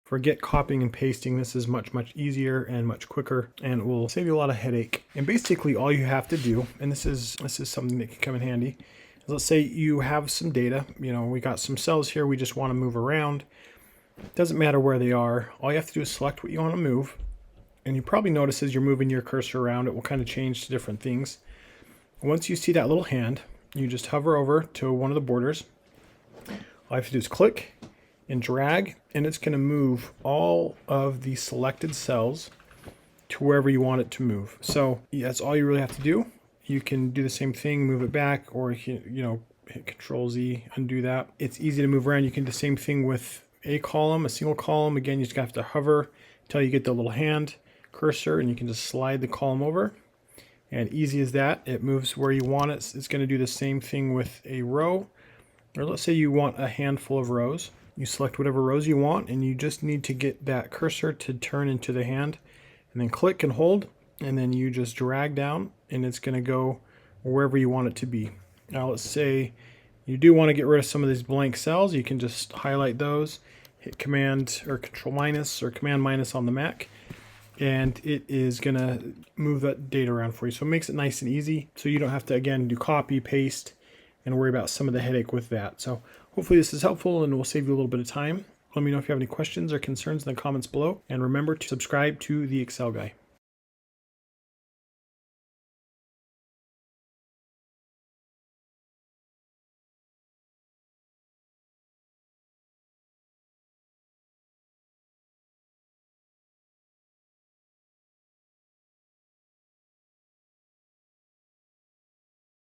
Forget copying and pasting. This is much easier and much quicker, and it will save you a lot of headache. And basically all you have to do, and this is something that can come in handy, is let's say you have some data. We got some cells here we just want to move around. Doesn't matter where they are. All you have to do is select what you want to move. And you probably notice as you're moving your cursor around, it will kind of change to different things. Once you see that little hand, you just hover over to one of the borders. All you have to do is click and drag, and it's going to move all of the selected cells to wherever you want it to move. So that's all you really have to do. You can do the same thing, move it back, or hit Control Z, undo that. It's easy to move around. You can do the same thing with a column, a single column. Again, you just have to hover until you get the little hand cursor, and you can just slide the column over. And easy as that, it moves where you want it. It's going to do the same thing with a row. Or let's say you want a handful of rows. You select whatever rows you want, and you just need to get that cursor to turn into the hand, and then click and hold, and then you just drag down, and it's going to go wherever you want it to be. Now let's say you do want to get rid of some of these blank cells. You can just highlight those, hit Command or Control minus or Command minus on the Mac, and it is going to move that data around for you. So it makes it nice and easy, so you don't have to, again, do copy, paste, and worry about some of the headache with that. So hopefully this is helpful and will save you a little bit of time. Let me know if you have any questions or concerns in the comments below. And remember to subscribe to The Excel Guy.